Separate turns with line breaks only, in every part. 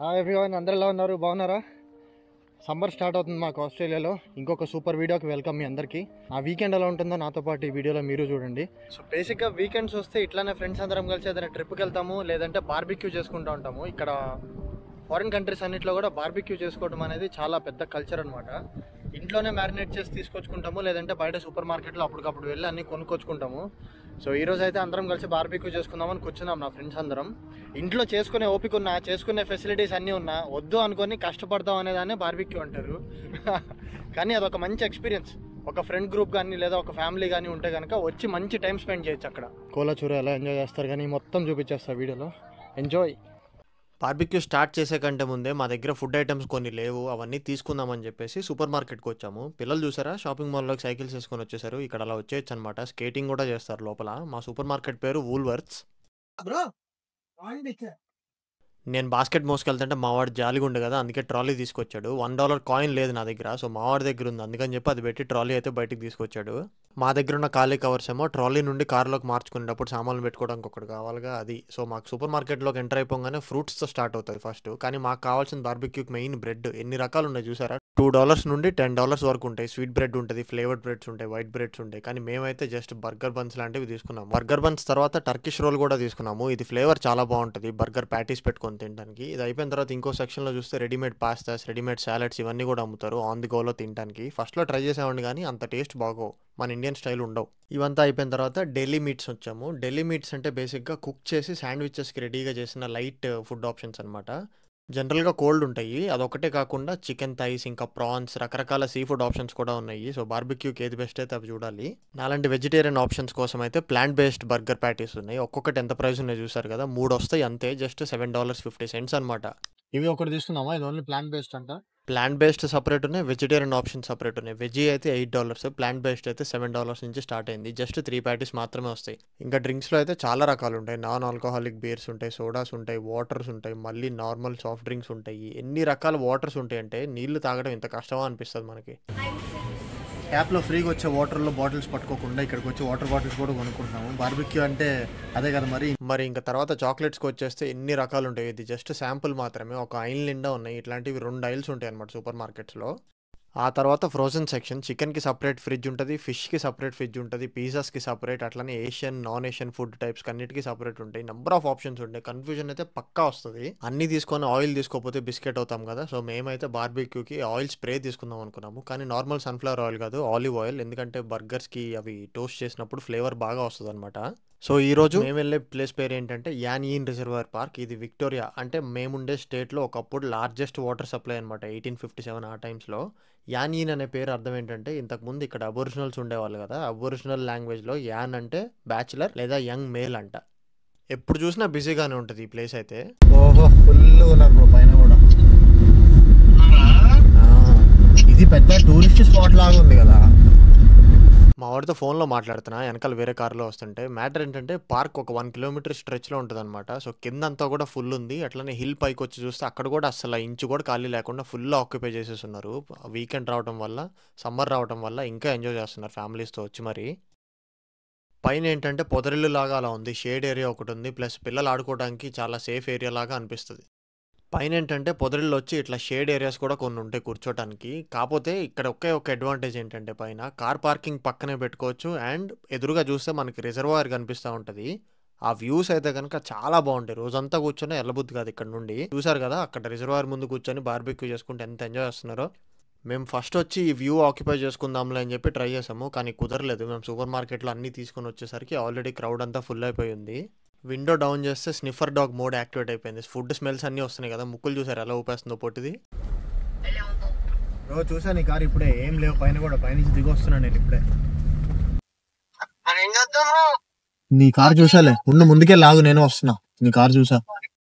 Hi everyone, అందరూ ఎలా ఉన్నారు? బాగున్నారా? సమ్మర్ స్టార్ట్ అవుతుంది మాకు ఆస్ట్రేలియాలో. ఇంకొక సూపర్ వీడియోకి వెల్కమ్ మీ అందరికీ. ఆ వీకెండ్ ఎలా ఉంటుందో నాతో పాటు ఈ వీడియోలో మీరు చూడండి. సో బేసిక్గా వీకెండ్స్ వస్తే ఇట్లానే ఫ్రెండ్స్ అందరం కలిసి ఏదైనా ట్రిప్కి వెళ్తాము, లేదంటే బార్బిక్యూ చేసుకుంటూ ఉంటాము. ఇక్కడ ఫారిన్ కంట్రీస్ అన్నింటిలో కూడా బార్బిక్యూ చేసుకోవడం అనేది చాలా పెద్ద కల్చర్ అనమాట. ఇంట్లోనే మ్యారినేట్ చేసి తీసుకొచ్చుకుంటాము, లేదంటే బయట సూపర్ మార్కెట్లో అప్పటికప్పుడు వెళ్ళి అన్నీ కొనుక్కొచ్చుకుంటాము. సో ఈరోజు అయితే అందరం కలిసి బార్బిక్యూ చేసుకుందామని కూర్చున్నాం నా ఫ్రెండ్స్ అందరం. ఇంట్లో చేసుకునే ఓపిక ఉన్నా, చేసుకునే ఫెసిలిటీస్ అన్నీ ఉన్నా, వద్దు అనుకొని కష్టపడతాం అనేదాన్ని బార్బిక్యూ అంటారు. కానీ అదొక మంచి ఎక్స్పీరియన్స్. ఒక ఫ్రెండ్ గ్రూప్ కానీ లేదా ఒక ఫ్యామిలీ కానీ ఉంటే కనుక వచ్చి మంచి టైం స్పెండ్ చేయొచ్చు అక్కడ. కోలాచూర ఎలా ఎంజాయ్ చేస్తారు కానీ మొత్తం చూపించేస్తారు వీడియోలో. ఎంజాయ్. బార్బిక్యూ స్టార్ట్ చేసే కంటే ముందే మా దగ్గర ఫుడ్ ఐటమ్స్ కొన్ని లేవు, అవన్నీ తీసుకుందామని చెప్పేసి సూపర్ మార్కెట్కి వచ్చాము. పిల్లలు చూసారా, షాపింగ్ మాల్లోకి సైకిల్స్ వేసుకొని వచ్చేసారు. ఇక్కడ అలా వచ్చేయచ్చు అనమాట. స్కేటింగ్ కూడా చేస్తారు లోపల. మా సూపర్ మార్కెట్ పేరు వూల్వర్త్స్. నేను బాస్కెట్ మోసుకెళ్తుంటే మావాడు జాలిగా ఉండే కదా, అందుకే ట్రాలీ తీసుకొచ్చాడు. $1 కాయిన్ లేదు నా దగ్గర, సో మావాడి దగ్గర ఉంది, అందుకని చెప్పి అది పెట్టి ట్రాలీ అయితే బయటికి తీసుకొచ్చాడు. మా దగ్గర ఉన్న ఖాళీ కవర్స్ ఏమో ట్రాలీ నుండి కార్లోకి మార్చుకునేటప్పుడు సామాన్లు పెట్టుకోవడానికి ఒకటి కావాలిగా, అది. సో మాకు సూపర్ మార్కెట్లోకి ఎంటర్ అయిపోగానే ఫ్రూట్స్తో స్టార్ట్ అవుతుంది ఫస్ట్. కానీ మాకు కావాల్సిన బార్బిక్యూకి మెయిన్ బ్రెడ్. ఎన్ని రకాలు ఉన్నాయి చూసారా, $2 నుండి $10 వరకు ఉంటాయి. స్వీట్ బ్రెడ్ ఉంటుంది, ఫ్లేవర్డ్ బ్రెడ్స్ ఉంటాయి, వైట్ బ్రెడ్స్ ఉంటాయి. కానీ మేమైతే జస్ట్ బర్గర్ బన్స్ లాంటివి తీసుకున్నాము. బర్గర్ బన్స్ తర్వాత టర్కిష్ రోల్ కూడా తీసుకున్నాము. ఇది ఫ్లేవర్ చాలా బాగుంటుంది, బర్గర్ ప్యాటీస్ పెట్టుకొని తినడానికి. ఇది అయిపోయిన తర్వాత ఇంకో సెక్షన్లో చూస్తే రెడీమేడ్ పాస్తాస్, రెడీమేడ్ సాలెడ్స్ ఇవన్నీ కూడా అమ్ముతారు ఆన్ ది గోలో తినడానికి. ఫస్ట్లో ట్రై చేసామండి కానీ అంత టేస్ట్ బాగో, మన ఇండియన్ స్టైల్ ఉండవు. ఇవంతా అయిపోయిన తర్వాత ఢిల్లీ మీట్స్ వచ్చాము. ఢిల్లీ మీట్స్ అంటే బేసిక్గా కుక్ చేసి శాండ్విచెస్కి రెడీగా చేసిన లైట్ ఫుడ్ ఆప్షన్స్ అనమాట. జనరల్గా కోల్డ్ ఉంటాయి, అదొకటే కాకుండా చికెన్ థైస్, ఇంకా ప్రాన్స్, రకరకాల సీ ఫుడ్ ఆప్షన్స్ కూడా ఉన్నాయి. సో బార్బిక్యూకి ఏది బెస్ట్ అయితే అవి చూడాలి. నాలాంటి వెజిటేరియన్ ఆప్షన్స్ కోసం అయితే ప్లాంట్ బేస్డ్ బర్గర్ ప్యాటీస్ ఉన్నాయి. ఒక్కొక్కటి ఎంత ప్రైస్ ఉన్నాయి చూసారు కదా, 3 వస్తాయి అంతే, జస్ట్ $7.50 అనమాట. ఇవి ఒకటి తీసుకున్నామా, ఇది ఓన్లీ ప్లాంట్ బేస్డ్ అంట. ప్లాంట్ బేస్డ్ సపరేట్ ఉన్నాయి, వెజిటేరియన్ ఆప్షన్ సపరేట్ ఉన్నాయి. వెజీ అయితే $8, ప్లాంట్ బేస్డ్ అయితే $7 నుంచి స్టార్ట్ అయింది. జస్ట్ 3 ప్యాటీస్ మాత్రమే వస్తాయి. ఇంకా డ్రింక్స్లో అయితే చాలా రకాలు ఉంటాయి. నాన్ ఆల్కహాలిక్ బీర్స్ ఉంటాయి, సోడాస్ ఉంటాయి, వాటర్స్ ఉంటాయి, మళ్ళీ నార్మల్ సాఫ్ట్ డ్రింక్స్ ఉంటాయి. ఎన్ని రకాల వాటర్స్ ఉంటాయి అంటే నీళ్లు తాగడం ఇంత కష్టమా అనిపిస్తుంది మనకి. ట్యాప్లో ఫ్రీగా వచ్చే వాటర్లో బాటిల్స్ పట్టుకోకుండా ఇక్కడికి వచ్చి వాటర్ బాటిల్స్ కూడా కొనుక్కుంటున్నాము. బార్బిక్యూ అంటే అదే కదా మరి ఇంకా తర్వాత చాక్లెట్స్కి వచ్చేస్తే ఎన్ని రకాలు ఉంటాయి. ఇది జస్ట్ శాంపుల్ మాత్రమే, ఒక ఐల్ నిండా ఉన్నాయి. ఇట్లాంటివి 2 ఐల్స్ ఉంటాయి అన్నమాట సూపర్ మార్కెట్స్లో. ఆ తర్వాత ఫ్రోజన్ సెక్షన్, చికెన్కి సపరేట్ ఫ్రిడ్జ్ ఉంటుంది, ఫిష్కి సపరేట్ ఫ్రిడ్జ్ ఉంటుంది, పిజ్జాస్కి సపరేట్, అట్లనే Asian non Asian food types అన్నిటికీ సపరేట్ ఉంటాయి. నెంబర్ ఆఫ్ ఆప్షన్స్ ఉంటాయి. కన్ఫ్యూజన్ అయితే పక్కా వస్తుంది. అన్ని తీసుకొని ఆయిల్ తీసుకోకపోతే బిస్కెట్ అవుతాం కదా. సో మేమైతే బార్బిక్యూకి ఆయిల్ స్ప్రే తీసుకుందాం అనుకున్నాము, కానీ నార్మల్ సన్ఫ్లవర్ ఆయిల్ కాదు, ఆలివ్ ఆయిల్. ఎందుకంటే బర్గర్స్కి అవి టోస్ట్ చేసినప్పుడు ఫ్లేవర్ బాగా వస్తుంది అనమాట. సో ఈరోజు మేము వెళ్ళే ప్లేస్ పేరు ఏంటంటే యాన్యీన్ రిజర్వాయర్ పార్క్. ఇది విక్టోరియా అంటే మేముండే స్టేట్లో ఒకప్పుడు లార్జెస్ట్ వాటర్ సప్లై అనమాట, 1857 ఆ టైమ్స్లో. యాన్యీన్ అనే పేరు అర్థం ఏంటంటే, ఇంతకుముందు ఇక్కడ అబోరిజినల్స్ ఉండేవాళ్ళు కదా, అబోరిజినల్ లాంగ్వేజ్లో యాన్ అంటే బ్యాచులర్ లేదా యంగ్ మేల్ అంట. ఎప్పుడు చూసినా బిజీగానే ఉంటుంది ఈ ప్లేస్ అయితే. ఓహో, ఫుల్ ఉన్నారు పైన కూడా. ఇది పెద్ద టూరిస్ట్ స్పాట్ లాగా ఉంది కదా. మా వాడితో ఫోన్లో మాట్లాడుతున్నా, వెనకాల వేరే కార్లో వస్తుంటే. మ్యాటర్ ఏంటంటే పార్క్ ఒక 1 కిలోమీటర్ స్ట్రెచ్లో ఉంటుంది అనమాట. సో కిందంతా కూడా ఫుల్ ఉంది. అట్లనే హిల్ పైకి వచ్చి చూస్తే అక్కడ కూడా అసలు ఇంచు కూడా ఖాళీ లేకుండా ఫుల్ ఆక్యుపై చేసేస్తున్నారు. వీకెండ్ రావడం వల్ల, సమ్మర్ రావడం వల్ల ఇంకా ఎంజాయ్ చేస్తున్నారు ఫ్యామిలీస్తో వచ్చి. మరి పైన ఏంటంటే పొదరిల్లు లాగా అలా ఉంది, షేడ్ ఏరియా ఒకటి ఉంది, ప్లస్ పిల్లలు ఆడుకోవడానికి చాలా సేఫ్ ఏరియా లాగా అనిపిస్తుంది. పైన ఏంటంటే పొదరిల్లు వచ్చి ఇట్లా షేడ్ ఏరియాస్ కూడా కొన్ని ఉంటాయి కూర్చోటానికి. కాకపోతే ఇక్కడ ఒక అడ్వాంటేజ్ ఏంటంటే పైన కార్ పార్కింగ్ పక్కనే పెట్టుకోవచ్చు, అండ్ ఎదురుగా చూస్తే మనకి రిజర్వాయర్ కనిపిస్తూ ఉంటుంది. ఆ వ్యూస్ అయితే కనుక చాలా బాగుంటాయి. రోజంతా కూర్చొని ఎల్లబుద్ధి కాదు ఇక్కడ నుండి. చూసారు కదా, అక్కడ రిజర్వాయర్ ముందు కూర్చొని బార్బిక్యూ చేసుకుంటే ఎంత ఎంజాయ్ చేస్తున్నారో. మేము ఫస్ట్ వచ్చి ఈ వ్యూ ఆక్యుపై చేసుకుందాంలే అని చెప్పి ట్రై చేసాము, కానీ కుదరలేదు. మేము సూపర్ మార్కెట్లో అన్నీ తీసుకొని వచ్చేసరికి ఆల్రెడీ క్రౌడ్ అంతా ఫుల్ అయిపోయింది. విండో డౌన్ చేస్తే స్నిఫర్ డాగ్ మోడ్ యాక్టివేట్ అయిపోయింది. ఫుడ్ స్మెల్స్ అన్నీ వస్తున్నాయి కదా, ముక్కులు చూసారు ఎలా ఊపేస్తుందో పొట్టిది. రోజు చూసాను ఈ కారు ఇప్పుడే, ఏం లేవు పైన కూడా, పైనుంచి దిగి వస్తున్నాను నేను ఇప్పుడే. నీ కారు చూసాలే, ముందుకే లాగు, నేను వస్తున్నా. నీ కారు చూసా.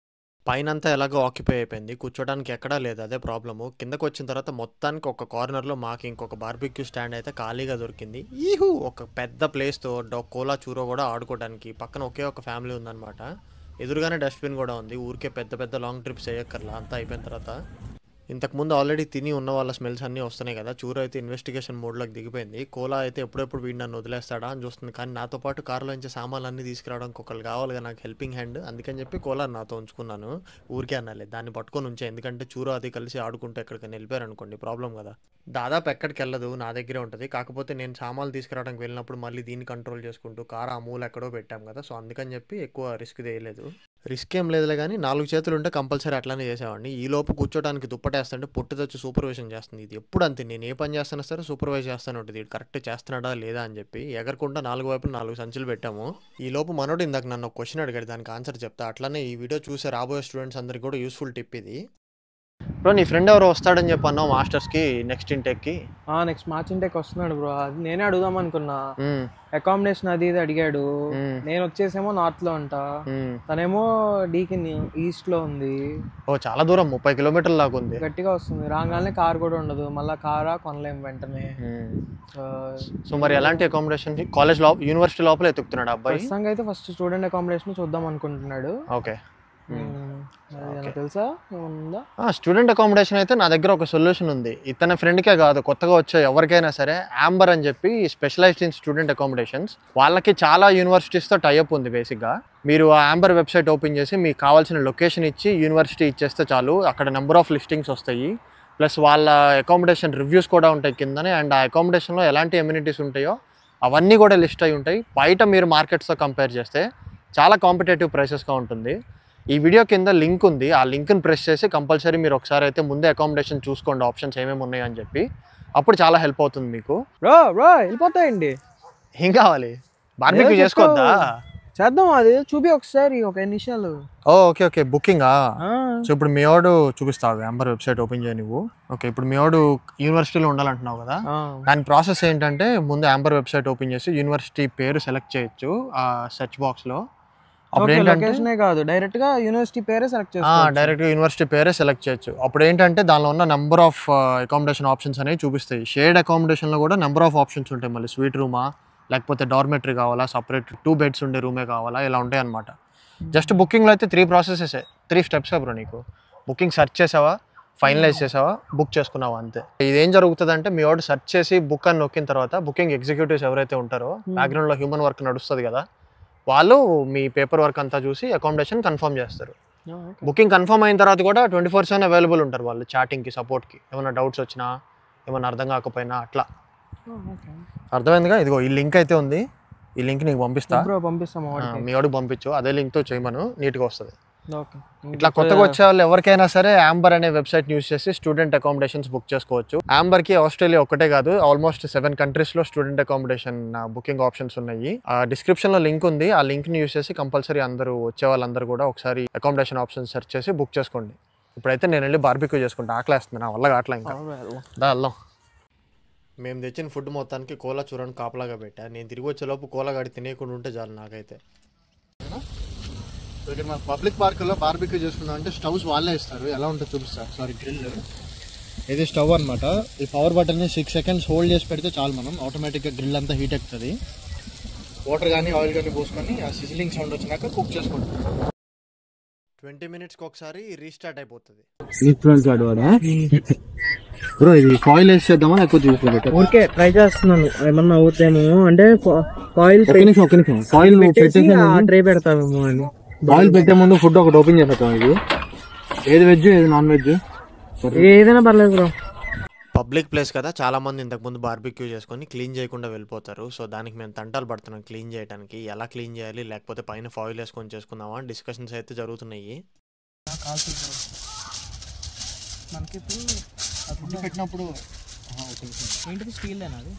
పైనంతా ఎలాగో ఆక్యుపై అయిపోయింది, కూర్చోడానికి ఎక్కడా లేదు, అదే ప్రాబ్లము. కిందకు వచ్చిన తర్వాత మొత్తానికి ఒక కార్నర్లో మాకు ఇంకొక బార్బిక్యూ స్టాండ్ అయితే ఖాళీగా దొరికింది. ఈహూ, ఒక పెద్ద ప్లేస్తో కోలా చూరో కూడా ఆడుకోవడానికి. పక్కన ఒకే ఒక ఫ్యామిలీ ఉందన్నమాట. ఎదురుగానే డస్ట్బిన్ కూడా ఉంది. ఊరికే పెద్ద పెద్ద లాంగ్ ట్రిప్స్ చేయక్కర్లా అంతా అయిపోయిన తర్వాత. ఇంతకుముందు ఆల్రెడీ తిని ఉన్న వాళ్ళ స్మెల్స్ అన్నీ వస్తున్నాయి కదా. చూరు అయితే ఇన్వెస్టిగేషన్ మోడ్లోకి దిగిపోయింది. కోలా అయితే ఎప్పుడెప్పుడు వీడు నన్ను వదిలేస్తాడా అని చూస్తుంది. కానీ నాతో పాటు కారులో నుంచి సామాన్లు అన్నీ తీసుకురావడానికి ఒకళ్ళు కావాలిగా నాకు హెల్పింగ్ హ్యాండ్. అందుకని చెప్పి కోలా నాతో ఉంచుకున్నాను. ఊరికే అనాలి దాన్ని పట్టుకొని ఉంచే, ఎందుకంటే చూరు అది కలిసి ఆడుకుంటూ ఎక్కడికైనా వెళ్ళిపోయారు అనుకోండి ప్రాబ్లం కదా. దాదాపు ఎక్కడికి వెళ్ళదు, నా దగ్గరే ఉంటుంది. కాకపోతే నేను సామాన్లు తీసుకురావడానికి వెళ్ళినప్పుడు మళ్ళీ దీన్ని కంట్రోల్ చేసుకుంటూ కారు ఆ మూల ఎక్కడో పెట్టాం కదా. సో అందుకని చెప్పి ఎక్కువ రిస్క్ చేయలేదు. రిస్క్ ఏం లేదులే కానీ 4 చేతులు ఉంటే కంపల్సరీ అట్లానే చేసేవాడిని. ఈ లోపు కూర్చోడానికి దుప్పటేస్తుంటే పొట్టు తెచ్చి సూపర్వైజన్ చేస్తుంది. ఇది ఎప్పుడు అంతే, నేను ఏ పని చేస్తున్నా సరే సూపర్వైజ్ చేస్తాను ఉంటుంది. ఇది కరెక్ట్ చేస్తున్నాడా లేదా అని చెప్పి ఎగరకుండా 4 వైపులు 4 సంచులు పెట్టాము. ఈ లోపు మనోడు ఇందాక నన్ను ఒక క్వశ్చన్ అడిగాడు, దానికి ఆన్సర్ చెప్తా. అట్లానే ఈ వీడియో చూసే రాబోయే స్టూడెంట్స్ అందరికీ కూడా యూస్ఫుల్ టిప్ ఇది. బ్రో నీ ఫ్రెండ్ ఎవరో వస్తాడని చెప్పన్నావు మాస్టర్స్కి నెక్స్ట్ ఇంటెక్కి?
నెక్స్ట్ మార్చ్ ఇంటెక్ వస్తున్నాడు బ్రో. అది నేనే అడుగుదాం అనుకున్నా. అకామిడేషన్ అది ఇది అడిగాడు. నేను వచ్చేసేమో నార్త్ లో ఉంటా, తనేమో డీకి ఈస్ట్ లో ఉంది.
ఓ చాలా దూరం, 30 కిలోమీటర్ల లాగా ఉంది.
గట్టిగా వస్తుంది. రాగానే కార్ కూడా ఉండదు, మళ్ళీ కారా కొనలేం వెంటనే.
సో మరి ఎలాంటి అకామిడేషన్ కాలేజ్ యూనివర్సిటీ లోపల ఎత్తుకుతున్నాడు అబ్బాయి?
ప్రస్తుతానికి అయితే ఫస్ట్ స్టూడెంట్ అకామిడేషన్ చూద్దాం అనుకుంటున్నాడు.
ఓకే,
తెలుసా ఏమన్నా?
స్టూడెంట్ అకామిడేషన్ అయితే నా దగ్గర ఒక సొల్యూషన్ ఉంది. ఇతని ఫ్రెండ్కే కాదు, కొత్తగా వచ్చే ఎవరికైనా సరే యాంబర్ అని చెప్పి స్పెషలైజ్డ్ ఇన్ స్టూడెంట్ అకామిడేషన్స్, వాళ్ళకి చాలా యూనివర్సిటీస్తో టైఅప్ ఉంది. బేసిక్గా మీరు ఆ యాంబర్ వెబ్సైట్ ఓపెన్ చేసి మీకు కావాల్సిన లొకేషన్ ఇచ్చి యూనివర్సిటీ ఇచ్చేస్తే చాలు, అక్కడ నెంబర్ ఆఫ్ లిస్టింగ్స్ వస్తాయి. ప్లస్ వాళ్ళ అకామిడేషన్ రివ్యూస్ కూడా ఉంటాయి కిందనే. అండ్ ఆ అకామిడేషన్లో ఎలాంటి ఎమ్యూనిటీస్ ఉంటాయో అవన్నీ కూడా లిస్ట్ అయి ఉంటాయి. బయట మీరు మార్కెట్స్తో కంపేర్ చేస్తే చాలా కాంపిటేటివ్ ప్రైసెస్గా ఉంటుంది. ఈ వీడియో కింద లింక్ ఉంది, ఆ లింక్ని ప్రెస్ చేసి కంపల్సరీ మీరు ఒకసారి అయితే ముందే అకామిడేషన్ చూసుకోండి, ఆప్షన్స్ ఏమేమి ఉన్నాయి అని చెప్పి. అప్పుడు చాలా హెల్ప్ అవుతుంది మీకు.
వెళ్ళిపోతాయండి.
ఏం కావాలి, బార్బిక్యూ చేసుకోవద్దా?
చేద్దాం, అది చూపి ఒకసారి ఒక నిమిషాలు.
Okay okay, బుకింగా? సో ఇప్పుడు మీ వాడు చూపిస్తావు యాంబర్ వెబ్సైట్ ఓపెన్ చేయ నువ్వు. ఓకే, ఇప్పుడు మీ వాడు యూనివర్సిటీలో ఉండాలంటున్నావు కదా, దాని ప్రాసెస్ ఏంటంటే ముందు యాంబర్ వెబ్సైట్ ఓపెన్ చేసి యూనివర్సిటీ పేరు సెలెక్ట్ చేయొచ్చు ఆ సెర్చ్ బాక్స్లో. అప్పుడు
ఏంటంటే కాదు, డైరెక్ట్ గా యూనివర్సిటీ పేరే సెలెక్ట్ చేసుకోవచ్చు.
డైరెక్ట్ గా యూనివర్సిటీ పేరే సెలెక్ట్ చేయొచ్చు. అప్పుడు ఏంటంటే దానిలో ఉన్న నెంబర్ ఆఫ్ అకామిడేషన్ ఆప్షన్స్ అనేవి చూపిస్తాయి. షేర్డ్ అకామిడేషన్ లో కూడా నెంబర్ ఆఫ్ ఆప్షన్స్ ఉంటాయి. మళ్ళీ స్వీట్ రూమా, లేకపోతే డార్మెటరీ కావాలా, సపరేట్ 2 బెడ్స్ ఉండే రూమే కావాలా, ఇలా ఉంటాయి అనమాట. జస్ట్ బుకింగ్ లో అయితే 3 ప్రాసెసెస్, 3 స్టెప్స్ బ్రో. నీకు బుకింగ్ సెర్చ్ చేసావా, ఫైనలైజ్ చేసావా, బుక్ చేసుకున్నావా, అంతే. ఇదేం జరుగుతుంది అంటే మీ వాడు సెర్చ్ చేసి బుక్ అని నొక్కిన తర్వాత బుకింగ్ ఎగ్జిక్యూటివ్స్ ఎవరైతే ఉంటారో, బ్యాక్గ్రౌండ్ లో హ్యూమన్ వర్క్ నడుస్తుంది కదా, వాళ్ళు మీ పేపర్ వర్క్ అంతా చూసి అకామిడేషన్ కన్ఫర్మ్ చేస్తారు. బుకింగ్ కన్ఫర్మ్ అయిన తర్వాత కూడా 24/7 అవైలబుల్ ఉంటారు వాళ్ళు చాటింగ్కి, సపోర్ట్కి. ఏమైనా డౌట్స్ వచ్చినా, ఏమైనా అర్థం కాకపోయినా అట్లా. అర్థమైందిగా? ఇదిగో ఈ లింక్ అయితే ఉంది, ఈ లింక్ నీకు పంపిస్తాము. మీ వాడికి పంపించు, అదే లింక్తో చేయమను, నీట్గా వస్తుంది. ఇట్లా కొత్తగా వచ్చే వాళ్ళు ఎవరికైనా సరే యాంబర్ అనే వెబ్సైట్ యూస్ చేసి స్టూడెంట్ అకామిడేషన్స్ బుక్ చేసుకోవచ్చు. యాంబర్ కి ఆస్ట్రేలియా ఒక్కటే కాదు, ఆల్మోస్ట్ 7 కంట్రీస్ లో స్టూడెంట్ అకామిడేషన్ బుకింగ్ ఆప్షన్స్ ఉన్నాయి. ఆ డిస్క్రిప్షన్ లో లింక్ ఉంది, ఆ లింక్ ని యూస్ చేసి కంపల్సరీ అందరూ వచ్చే వాళ్ళందరూ కూడా ఒకసారి అకామిడేషన్ ఆప్షన్స్ సెర్చ్ చేసి బుక్ చేసుకోండి. ఇప్పుడైతే నేను వెళ్ళి బార్బిక్యూ చేసుకుంటా, ఆకలేస్తుంది, నా వల్ల అట్లా ఇంకా వెళ్దాం. మేము తెచ్చిన ఫుడ్ మొత్తానికి కోలా చూడడానికి కాపలాగా పెట్టా. నేను తిరిగి వచ్చేలోపు కోలా గాడి తినేయకుండా ఉంటే చాలు నాకైతే. ఇక్కడ మన పబ్లిక్ పార్కుల్లో బార్బిక్యూ చేసుకుందాం అంటే స్టవ్స్ వాళ్ళే ఇస్తారు. ఎలా ఉంటుందో చూపిస్తారు. Sorry, grill. ఇది స్టవ్ అనమాట. ఈ పవర్ బటన్ని 6 సెకండ్స్ హోల్డ్ చేసి పెడితే చాలు, మనం ఆటోమేటిక్గా గ్రిల్ అంతా హీట్ ఎక్కుతుంది. వాటర్ కానీ ఆయిల్ కానీ పోసుకొని ఆ సిజిలింగ్ సౌండ్ వచ్చినాక కుక్ చేసుకుంటాం. 20 మినిట్స్కి ఒకసారి రీస్టార్ట్ అయిపోతుంది. బ్రో ఇది ఫాయిల్ వేసి చేద్దామా లేకపోతే
ఓకే ట్రై చేస్తున్నాను, ఏమన్నా అవుతాయేమో అంటే ఫాయిల్
ఫాయిల్
ట్రే పెడతామేమో అని.
ఆయిల్ పెట్టే ముందు ఫుడ్ ఒకటి ఓపెన్ చేస్తాం. ఇది ఏది వెజ్ ఏది నాన్ వెజ్
ఏదైనా పర్లేదు బ్రో.
పబ్లిక్ ప్లేస్ కదా, చాలా మంది ఇంతకుముందు బార్బిక్యూ చేసుకొని క్లీన్ చేయకుండా వెళ్ళిపోతారు. సో దానికి మేము తంటాలు పడుతున్నాం క్లీన్ చేయడానికి. ఎలా క్లీన్ చేయాలి, లేకపోతే పైన ఫాయిల్ వేసుకొని చేసుకుందామా డిస్కషన్స్ అయితే జరుగుతున్నాయి.
మనకి
ఫుడ్ పెట్టినప్పుడు
ఏంటిది స్టీల్ అది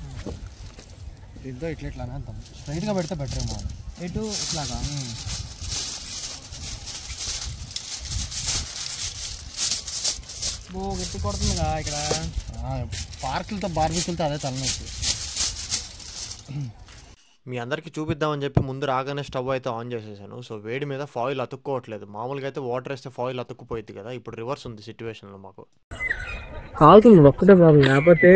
దీంతో ఇట్లానే అంటాం, స్ట్రైట్గా పెడితే బెటర్ ఏమో.
ఎటు ఇట్లాగా గట్టి కొడుతుందిగా ఇక్కడ.
పార్కులతో బార్బిక్యూలతో అదే తలనొప్పి. మీ అందరికీ చూపిద్దామని చెప్పి ముందు రాగానే స్టవ్ అయితే ఆన్ చేసేసాను. సో వేడి మీద ఫాయిల్ అతుక్కోవట్లేదు. మామూలుగా అయితే వాటర్ వేస్తే ఫాయిల్ అతుక్కుపోయింది కదా, ఇప్పుడు రివర్స్ ఉంది సిచ్యువేషన్లో మాకు.
కాలుతుంది ఒక్కటే ప్రాబ్లం, లేకపోతే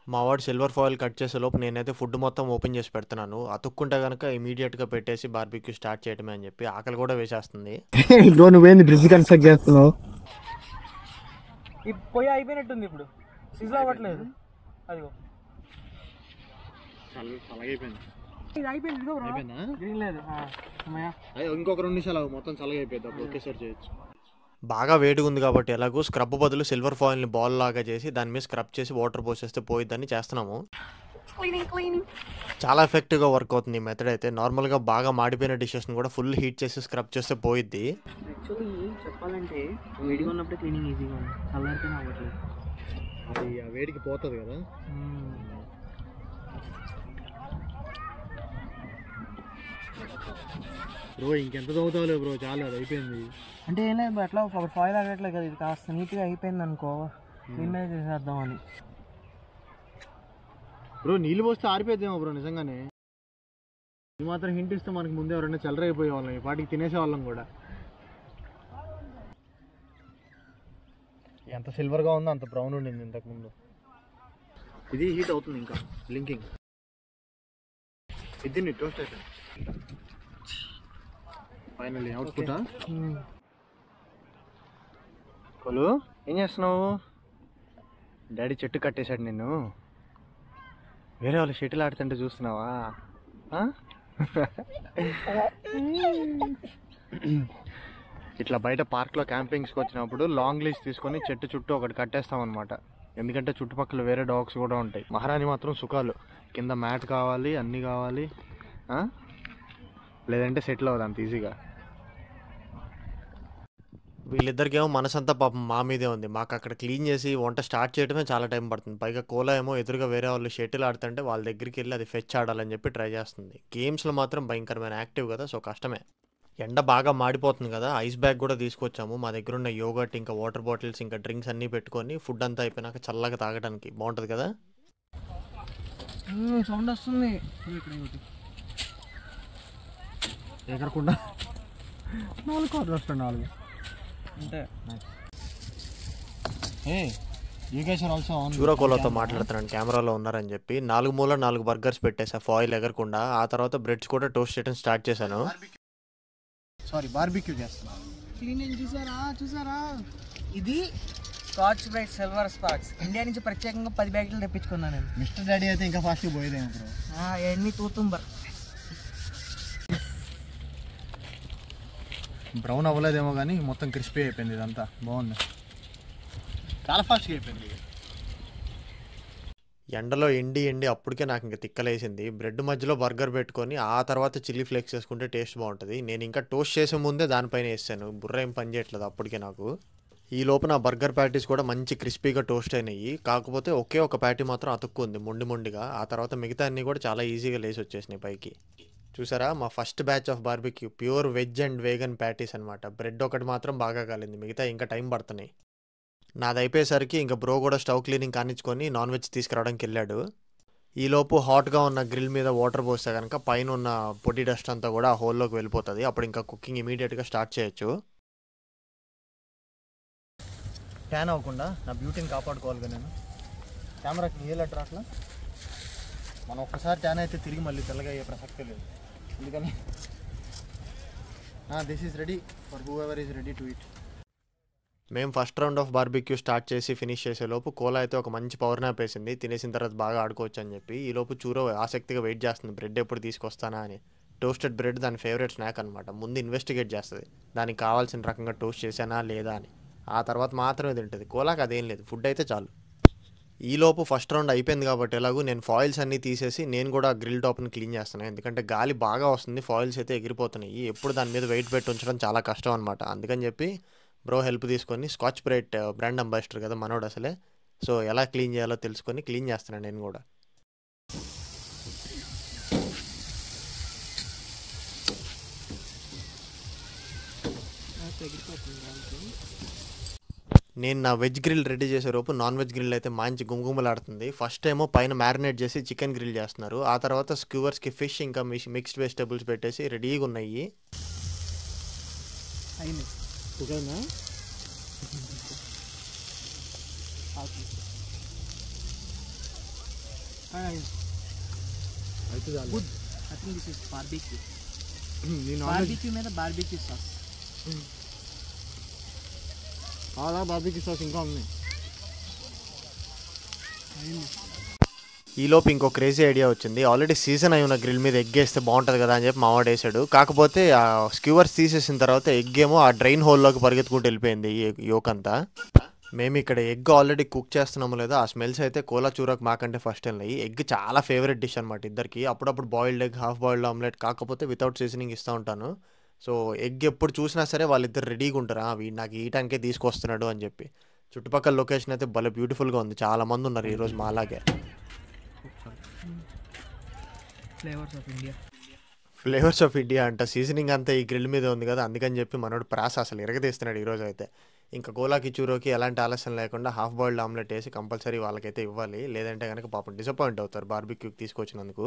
మా వాడు సిల్వర్ ఫాయిల్ కట్ చేసే లోపు నేనైతే ఫుడ్ మొత్తం ఓపెన్ చేసి పెడుతున్నాను. అతుక్కుంటే కనుక ఇమీడియట్గా పెట్టేసి బార్బిక్యూ స్టార్ట్ చేయడమే అని చెప్పి. ఆకలి కూడా వేసేస్తుంది.
నువ్వేంది బ్రిడ్జ్ కన్స్ట్రక్ట్ చేస్తున్నావు? ఈ పొయ్యి అయిపోయినట్టుంది ఇప్పుడు, సిజ్ అవ్వట్లేదు. అదిగో ఇది అయిపోయింది. ఇదిగో బ్రో గ్రీన్ లేదు.
ఇంకొక 2 నిమిషాలు మొత్తం చల్లగా అయిపోయింది, అప్పుడు ఒకేసారి చేయొచ్చు. బాగా వేడిగా ఉంది కాబట్టి ఎలాగో స్క్రబ్ బదులు సిల్వర్ ఫాయిల్ని బాల్ లాగా చేసి దాని మీద స్క్రబ్ చేసి వాటర్ పోసేస్తే పోయిద్దని చేస్తున్నాము. చాలా ఎఫెక్టివ్గా వర్క్ అవుతుంది ఈ మెథడ్ అయితే. నార్మల్గా బాగా మాడిపోయిన డిషెస్ని కూడా ఫుల్ హీట్ చేసి స్క్రబ్ చేస్తే పోయిద్ది.
యాక్చువల్లీ చెప్పాలంటే వేడిగా ఉన్నప్పుడే క్లీనింగ్ ఈజీగా ఉంది, చల్లారిపోయినా అవ్వట్లేదు.
అది ఆ వేడికి పోతుంది కదా. బ్రో ఇంకెంత చదువుతావులే బ్రో, చాలా అది అయిపోయింది.
అంటే ఏం లేదు అట్లా ఒక ఫాయిల్ ఆగట్లేదు కదా, ఇది కాస్త నీట్గా అయిపోయింది అనుకో, నిన్నే చేసేద్దాం అని.
బ్రో నీళ్ళు పోస్తే ఆరిపోద్దేమో బ్రో నిజంగానే. ఇది మాత్రం హింట్ ఇస్తే మనకి ముందే ఎవరైనా చల్లరైపోయే వాళ్ళం, ఈ పాటికి తినేసే వాళ్ళం కూడా. ఎంత సిల్వర్గా ఉందో అంత బ్రౌన్ ఉండింది ఇంతకుముందు. ఇది హీట్ అవుతుంది ఇంకా బ్లింకింగ్. ఇది టోస్ట్ అవుతుంది ఫైనల్లీ అవుట్పుట్. కొలు ఏం చేస్తున్నావు? డాడీ చెట్టు కట్టేశాడు నిన్ను, వేరే వాళ్ళు షటిల్ ఆడుతుంటే చూస్తున్నావా? ఇట్లా బయట పార్క్లో క్యాంపింగ్స్కి వచ్చినప్పుడు లాంగ్ లీజ్ తీసుకొని చెట్టు చుట్టూ ఒకటి కట్టేస్తాం అనమాట. ఎందుకంటే చుట్టుపక్కల వేరే డాగ్స్ కూడా ఉంటాయి. మహారాణి మాత్రం సుఖాలు, కింద మ్యాట్ కావాలి, అన్నీ కావాలి, లేదంటే సెటిల్ అవ్వదు అంత ఈజీగా. వీళ్ళిద్దరికేమో మనసంతా పాపం మా మీదే ఉంది. మాకు అక్కడ క్లీన్ చేసి వంట స్టార్ట్ చేయడమే చాలా టైం పడుతుంది. పైగా కోలా ఏమో ఎదురుగా వేరే వాళ్ళు షటిల్ ఆడుతుంటే వాళ్ళ దగ్గరికి వెళ్ళి అది ఫెచ్ ఆడాలని చెప్పి ట్రై చేస్తుంది. గేమ్స్లో మాత్రం భయంకరమైన యాక్టివ్ కదా, సో కష్టమే. ఎండ బాగా మాడిపోతుంది కదా, ఐస్ బ్యాగ్ కూడా తీసుకొచ్చాము. మా దగ్గర ఉన్న యోగర్ట్ ఇంకా వాటర్ బాటిల్స్ ఇంకా డ్రింక్స్ అన్నీ పెట్టుకొని ఫుడ్ అంతా అయిపోయినాక చల్లగా తాగడానికి బాగుంటుంది కదా.
సౌండ్ వస్తుంది
ఎగరకుండా 4 కార్లు వస్తాయి, 4
అంటే.
చూరా కోలాతో మాట్లాడుతున్నాను, కెమెరాలో ఉన్నారని చెప్పి 4 మూల 4 బర్గర్స్ పెట్టేసా ఫాయిల్ ఎగరకుండా. ఆ తర్వాత బ్రెడ్స్ కూడా టోస్ట్ చేయడం స్టార్ట్ చేశాను. బార్బిక్యూ చేస్తున్నాను.
క్లీనింగ్ చూసారా ఇది Scotch Brite silver sparks, India నుంచి ప్రత్యేకంగా 10 ప్యాకెట్లు తెప్పించుకున్నాను నేను.
మిస్టర్ డాడీ అయితే ఇంకా ఫాస్ట్గా పోయేదేమో బ్రో.
ఎన్ని తూతుంబర్
బ్రౌన్ అవ్వలేదేమో కానీ మొత్తం క్రిస్పీ అయిపోయింది. ఇదంతా బాగుంది, చాలా ఫాస్ట్గా అయిపోయింది. ఎండలో ఎండి అప్పటికే నాకు ఇంకా తిక్కలేసింది. బ్రెడ్ మధ్యలో బర్గర్ పెట్టుకొని ఆ తర్వాత చిల్లీ ఫ్లేక్స్ వేసుకుంటే టేస్ట్ బాగుంటుంది. నేను ఇంకా టోస్ట్ చేసే ముందే దానిపైన వేసాను, బుర్ర ఏం పని చేయట్లేదు అప్పటికే నాకు. ఈ లోపు నా బర్గర్ ప్యాటీస్ కూడా మంచి క్రిస్పీగా టోస్ట్ అయినాయి. కాకపోతే ఒకే ఒక ప్యాటీ మాత్రం అతుక్కుంది మొండిగా. ఆ తర్వాత మిగతా అన్నీ కూడా చాలా ఈజీగా లేసి వచ్చేసినాయి పైకి. చూసారా, మా first batch of barbecue pure veg and vegan patties అనమాట. బ్రెడ్ ఒకటి మాత్రం బాగా కాలింది, మిగతా ఇంకా టైం పడుతున్నాయి. నాది అయిపోయేసరికి ఇంకా బ్రో కూడా స్టవ్ క్లీనింగ్ కానిచ్చుకొని నాన్ వెజ్ తీసుకురావడానికి వెళ్ళాడు. ఈలోపు హాట్గా ఉన్న గ్రిల్ మీద వాటర్ పోస్తే కనుక పైన ఉన్న పొడి డస్ట్ అంతా కూడా ఆ హోల్లోకి వెళ్ళిపోతుంది. అప్పుడు ఇంకా కుకింగ్ ఇమీడియట్గా స్టార్ట్ చేయొచ్చు. ట్యాన్ అవ్వకుండా నా బ్యూటీని కాపాడుకోవాలిగా నేను. కెమెరాకి నీళ్ళట్రా అట్లా మనం ఒక్కసారి ట్యాన్ అయితే తిరిగి మళ్ళీ తెల్లగా అయ్యే ప్రసక్తే లేదు. అందుకని this is ready for whoever is ready to eat. మేము first round of barbecue start చేసి ఫినిష్ చేసేలోపు కోలా అయితే ఒక మంచి పవర్ నాప్ వేసింది. తినేసిన తర్వాత బాగా ఆడుకోవచ్చు అని చెప్పి. ఈలోపు చూరో ఆసక్తిగా వెయిట్ చేస్తుంది బ్రెడ్ ఎప్పుడు తీసుకొస్తానా అని. టోస్టెడ్ బ్రెడ్ దాని ఫేవరెట్ స్నాక్ అనమాట. ముందు ఇన్వెస్టిగేట్ చేస్తుంది దానికి కావాల్సిన రకంగా టోస్ట్ చేశానా లేదా అని. ఆ తర్వాత మాత్రమే తింటుంది. కోలాకి అదేం లేదు, ఫుడ్ అయితే చాలు. ఈలోపు ఫస్ట్ రౌండ్ అయిపోయింది కాబట్టి ఎలాగూ నేను ఫాయిల్స్ అన్నీ తీసేసి నేను కూడా గ్రిల్ టాప్ని క్లీన్ చేస్తున్నాను. ఎందుకంటే గాలి బాగా వస్తుంది, ఫాయిల్స్ అయితే ఎగిరిపోతున్నాయి. ఎప్పుడు దాని మీద వెయిట్ పెట్టి ఉంచడం చాలా కష్టం అనమాట. అందుకని చెప్పి బ్రో హెల్ప్ తీసుకొని, స్కాచ్ బ్రైట్ బ్రాండ్ అంబాసిడర్ కదా మనోడు అసలే, సో ఎలా క్లీన్ చేయాలో తెలుసుకొని క్లీన్ చేస్తున్నాను నేను కూడా. నేను నా వెజ్ గ్రిల్ రెడీ చేసే లోపు నాన్ వెజ్ గ్రిల్ అయితే మంచి గుమగుమలాడుతుంది. ఫస్ట్ ఏమో పైన మ్యారినేట్ చేసి చికెన్ గ్రిల్ చేస్తున్నారు. ఆ తర్వాత స్క్యూవర్స్కి ఫిష్ ఇంకా మిక్స్డ్ వెజిటేబుల్స్ పెట్టేసి రెడీగా ఉన్నాయి. బార్బిక్యూ సాస్ ఇంకా ఉంది. ఈలోపు ఇంకో క్రేజీ ఐడియా వచ్చింది. ఆల్రెడీ సీజన్ అయి ఉన్న గ్రిల్ మీద ఎగ్ వేస్తే బాగుంటుంది కదా అని చెప్పి మావాడు వేసాడు. కాకపోతే ఆ స్క్యూవర్స్ తీసేసిన తర్వాత ఎగ్ ఏమో ఆ డ్రైన్ హోల్లోకి పరిగెత్తుకుంటూ వెళ్ళిపోయింది ఈ యోక్ అంతా. మేము ఇక్కడ ఎగ్ ఆల్రెడీ కుక్ చేస్తున్నాము లేదా ఆ స్మెల్స్ అయితే కోలా చూరకు మాకంటే ఫస్ట్ వెళ్ళినాయి. ఎగ్ చాలా ఫేవరెట్ డిష్ అనమాట ఇద్దరికి. అప్పుడప్పుడు boiled egg, half boiled omelette, కాకపోతే వితౌట్ సీజనింగ్ ఇస్తూ ఉంటాను. సో ఎగ్ ఎప్పుడు చూసినా సరే వాళ్ళిద్దరు రెడీగా ఉంటారు, వీడు నాకు ఈయటానికే తీసుకొస్తున్నాడు అని చెప్పి. చుట్టుపక్కల లొకేషన్ అయితే భలే బ్యూటిఫుల్గా ఉంది. చాలా మంది ఉన్నారు ఈరోజు మా అలాగే. ఫ్లేవర్స్ ఆఫ్ ఇండియా అంట. సీజనింగ్ అంతా ఈ గ్రిల్ మీద ఉంది కదా, అందుకని చెప్పి మనోడు ప్రాస అసలు ఎరగదీస్తున్నాడు ఈరోజు అయితే. ఇంకా కోలాకి చూరోకి ఎలాంటి ఆలస్యం లేకుండా హాఫ్ బాయిల్డ్ ఆమ్లెట్ వేసి కంపల్సరీ వాళ్ళకైతే ఇవ్వాలి. లేదంటే కనుక పాపం డిసప్పాయింట్ అవుతారు బార్బిక్యూకి తీసుకొచ్చినందుకు.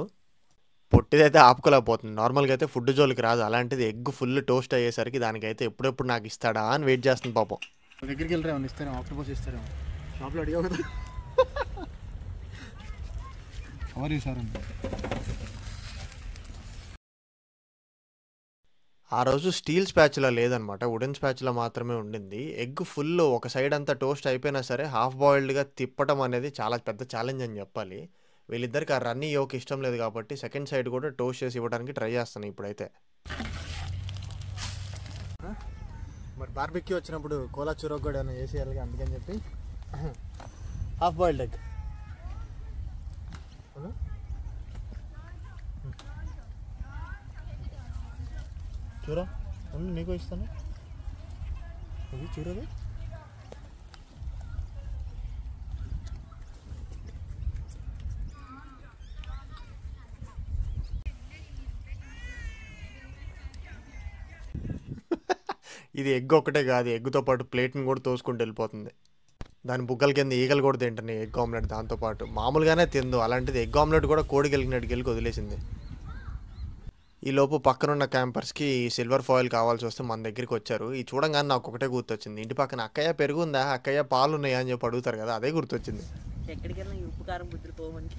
పొట్టిదైతే ఆపుకోలేకపోతుంది. నార్మల్గా అయితే ఫుడ్ జోలికి రాదు, అలాంటిది ఎగ్ ఫుల్ టోస్ట్ అయ్యేసరికి దానికైతే ఎప్పుడెప్పుడు నాకు ఇస్తాడా అని వెయిట్ చేస్తుంది పాపం.
దగ్గరికి వెళ్ళరేమో ఇస్తారేమో, ఆక్టోపస్ ఇస్తారేమో. షాప్లో అడిగావు కదా. ఎవరు ఇస్తారండి?
ఆ రోజు స్టీల్ స్పాచులా లేదనమాట, వుడెన్ స్పాచులా మాత్రమే ఉండింది. ఎగ్ ఫుల్ ఒక సైడ్ అంతా టోస్ట్ అయిపోయినా సరే హాఫ్ బాయిల్డ్గా తిప్పటం అనేది చాలా పెద్ద ఛాలెంజ్ అని చెప్పాలి. వీళ్ళిద్దరికి ఆ రన్నీ యోక్ ఇష్టం లేదు కాబట్టి సెకండ్ సైడ్ కూడా టోస్ట్ చేసి ఇవ్వడానికి ట్రై చేస్తాను ఇప్పుడైతే.
మరి బార్బిక్యూ వచ్చినప్పుడు కోలా చురోక్ కూడా ఏమైనా వేసేయాలి, అందుకని చెప్పి హాఫ్ బాయిల్డ్ ఎగ్.
చూరా నీకు ఇస్తాను, ఇది చూడదు. ఇది ఎగ్ ఒక్కటే కాదు, ఎగ్తో పాటు ప్లేట్ని కూడా తోసుకుంటూ వెళ్ళిపోతుంది. దాని బుగ్గల కింద ఈగలు కూడా తింటాయి ఎగ్ ఆమ్లెట్. దాంతోపాటు మామూలుగానే తిందు, అలాంటిది ఎగ్ ఆమ్లెట్ కూడా కోడికి వెళ్ళినట్టుకి వెళ్ళి వదిలేసింది. ఈలోపు పక్కనున్న క్యాంపర్స్కి సిల్వర్ ఫాయిల్ కావాల్సి వస్తే మన దగ్గరికి వచ్చారు. ఈ చూడంగానే నాకు ఒకటే గుర్తొచ్చింది, ఇంటి పక్కన అక్కయ్య పెరుగుందా, అక్కయ్య పాలు ఉన్నాయా అని చెప్పి అడుగుతారు కదా, అదే గుర్తొచ్చింది.
ఎక్కడికైనా ఉప్పు కారం బుద్ధులు పోవండి.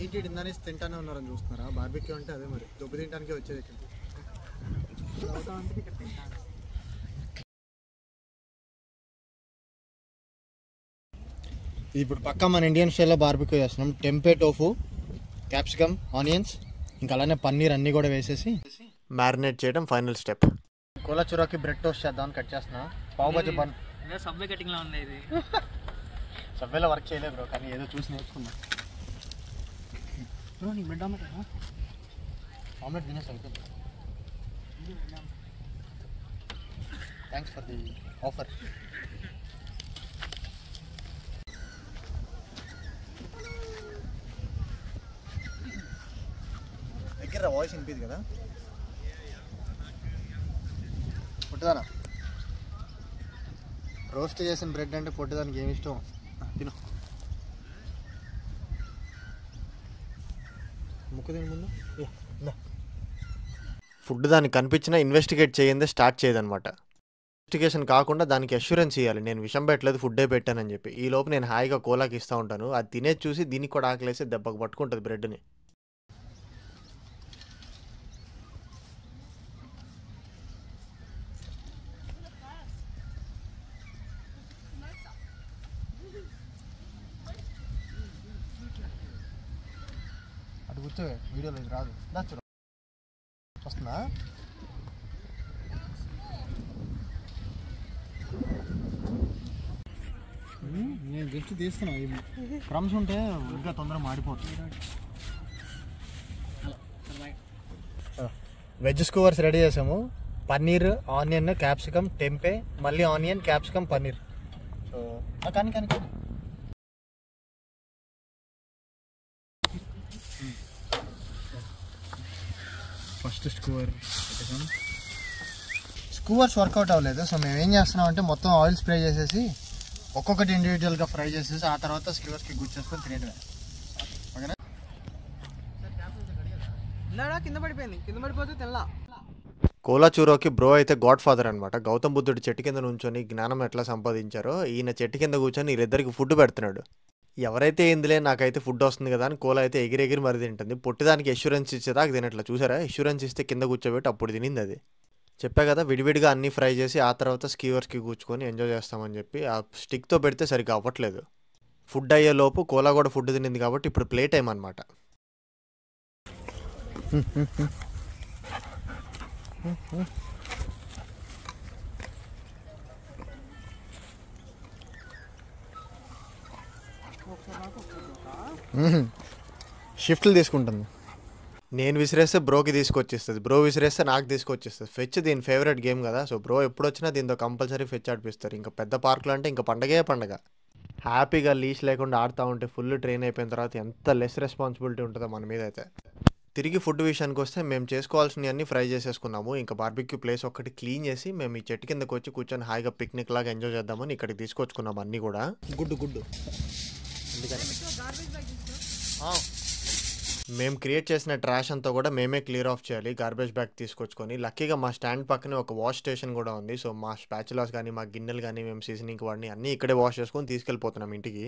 ఏంటి ఇందానేసి తింటానే ఉన్నారని చూస్తున్నారా? బార్బిక్యూ అంటే అదే మరి, దొబ్బు తింటానికే వచ్చేది ఇక్కడికి. ఇప్పుడు పక్కా మన ఇండియన్ స్టైల్లో బార్బిక్యూ చేస్తున్నాం. టెంపే టోఫు, క్యాప్సికమ్, ఆనియన్స్, ఇంకా అలానే పన్నీర్ అన్నీ కూడా వేసేసి
మ్యారినేట్ చేయడం ఫైనల్ స్టెప్.
కోలా చురాకి బ్రెడ్ టోస్ట్ చేద్దామని కట్ చేస్తున్నా. Pav bhaji bun.
Subway cutting లా ఉంది ఇది.
సబ్వేలో వర్క్ చేయలేదు బ్రో, కానీ ఏదో చూసి నేర్చుకున్నా. బ్రో నీకు బ్రెడ్ ఆమ్లెట్ ఆమ్లెట్ తినేసి అయిపోయింది. Thanks for the offer. దగ్గర వాయిస్ వినిపిది కదా. పొట్టుదానా రోస్ట్ చేసిన బ్రెడ్ అంటే పొట్టుదానికి ఏమి ఇష్టం తిను. ముక్కు తిని ముందు.
ఫుడ్ దానికి కనిపించినా ఇన్వెస్టిగేట్ చేయందే స్టార్ట్ చేయదనమాట. ఇన్వెస్టిగేషన్ కాకుండా దానికి అష్యూరెన్స్ ఇవ్వాలి, నేను విషం పెట్టలేదు ఫుడ్డే పెట్టానని చెప్పి. ఈ లోపు నేను హాయిగా కోలాకి ఇస్తూ ఉంటాను. అది తినేది చూసి దీనికి కూడా ఆకలేసి దెబ్బకు పట్టుకుంటుంది బ్రెడ్ని.
అటు కూర్చో, వీడియోలో ఇది రాదు. చూడ వస్తుందా? నేను జస్ట్ తీస్తున్నా. క్రమ్స్ ఉంటే ఇంకా తొందరగా మాడిపోతుంది. వెజ్ స్కూవర్స్ రెడీ చేసాము. పన్నీర్, ఆనియన్, క్యాప్సికమ్, టెంపే, మళ్ళీ ఆనియన్, క్యాప్సికమ్, పన్నీర్. సో కానీ కానీ కానీ ఫస్ట్ స్కూవర్స్ వర్కౌట్ అవ్వలేదు. సో మేము ఏం చేస్తున్నాం అంటే మొత్తం ఆయిల్ స్ప్రే చేసేసి ఒక్కొక్కటి ఇండివిజువల్గా ఫ్రై చేసేసి ఆ తర్వాత స్కూవర్స్కి గుచ్చేసుకొని తినేయడమే. ఓకేనా?
కింద పడిపోయింది, కింద పడిపోతే తెల్లా.
కోలా చూరోకి బ్రో అయితే గాడ్ ఫాదర్ అనమాట. గౌతమ్ బుద్ధుడు చెట్టు కింద నుంచొని జ్ఞానం ఎట్లా సంపాదించారో ఈయన చెట్టు కింద కూర్చొని వీళ్ళిద్దరికి ఫుడ్ పెడుతున్నాడు. ఎవరైతే ఏందిలే నాకైతే ఫుడ్ వస్తుంది కదా అని కోలా అయితే ఎగిరెగిరి మరి తింటుంది. పొట్టిదానికి అష్యూరెన్స్ ఇచ్చేదాకా తినట్లా. చూసారా, అష్యూరెన్స్ ఇస్తే కింద కూర్చోబెట్టి అప్పుడు తినింది అది. చెప్పా కదా విడివిడిగా అన్నీ ఫ్రై చేసి ఆ తర్వాత స్కీవర్స్కి కూర్చుకొని ఎంజాయ్ చేస్తామని చెప్పి ఆ స్టిక్తో పెడితే సరిగ్గా అవ్వట్లేదు. ఫుడ్ అయ్యేలోపు కోలా కూడా ఫుడ్ తినింది కాబట్టి ఇప్పుడు ప్లే టైం అనమాట.
షిఫ్ట్లు తీసుకుంటుంది.
నేను విసిరేస్తే బ్రోకి తీసుకొచ్చేస్తుంది, బ్రో విసిరేస్తే నాకు తీసుకొచ్చేస్తుంది. ఫెచ్ దీని ఫేవరెట్ గేమ్ కదా, సో బ్రో ఎప్పుడు వచ్చినా దీంతో కంపల్సరీ ఫెచ్ ఆడిపిస్తారు. ఇంకా పెద్ద పార్కులు అంటే ఇంకా పండగే పండగ. హ్యాపీగా లీష్ లేకుండా ఆడుతూ ఉంటే ఫుల్ ట్రైన్ అయిపోయిన తర్వాత ఎంత లెస్ రెస్పాన్సిబిలిటీ ఉంటుందో మన మీద అయితే. తిరిగి ఫుడ్ విషయానికి వస్తే మేము చేసుకోవాల్సినవి అన్నీ ఫ్రై చేసేసుకున్నాము. ఇంకా బార్బిక్యూ ప్లేస్ ఒక్కటి క్లీన్ చేసి మేము ఈ చెట్టు కిందకి వచ్చి కూర్చొని హాయిగా పిక్నిక్ లాగా ఎంజాయ్ చేద్దామని ఇక్కడికి తీసుకొచ్చుకున్నాము అన్నీ కూడా. గుడ్డు మేము క్రియేట్ చేసిన ట్రాష్ అంతా కూడా మేమే క్లియర్ ఆఫ్ చేయాలి గార్బేజ్ బ్యాగ్ తీసుకొచ్చుకొని. లక్కీగా మా స్టాండ్ పక్కనే ఒక వాష్ స్టేషన్ కూడా ఉంది. సో మా స్పాచులాస్ కానీ మా గిన్నెలు కానీ మేము సీజనింగ్ వాడిని అన్నీ ఇక్కడే వాష్ చేసుకొని తీసుకెళ్ళిపోతున్నాం ఇంటికి.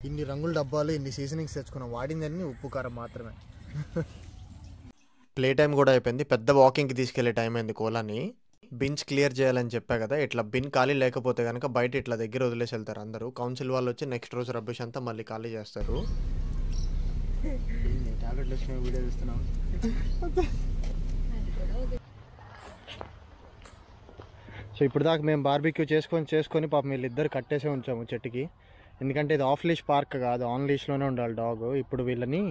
ఇన్ని రంగుల డబ్బాలు ఇన్ని సీజనింగ్స్ తెచ్చుకున్నాం, వాడిందన్నీ ఉప్పు కారం మాత్రమే.
ప్లే టైం కూడా అయిపోయింది, పెద్ద వాకింగ్కి తీసుకెళ్లే టైం అయింది కోలాని. బిన్స్ క్లియర్ చేయాలని చెప్పా కదా, ఇట్లా బిన్ ఖాళీ లేకపోతే కనుక బయట ఇట్లా దగ్గర వదిలేసి వెళ్తారు అందరూ. కౌన్సిల్ వాళ్ళు వచ్చి నెక్స్ట్ రోజు రబ్బిష్ అంతా మళ్ళీ ఖాళీ చేస్తారు.
టాబ్లెట్లు వచ్చిన వీడియో చూస్తున్నాం. సో ఇప్పుడు దాకా మేము బార్బిక్యూ చేసుకొని పాపం వీళ్ళిద్దరు కట్టేసే ఉంచాము చెట్టుకి. ఎందుకంటే ఇది ఆఫ్ లీష్ పార్క్ కాదు, ఆన్ లీష్లోనే ఉండాలి డాగ్. ఇప్పుడు వీళ్ళని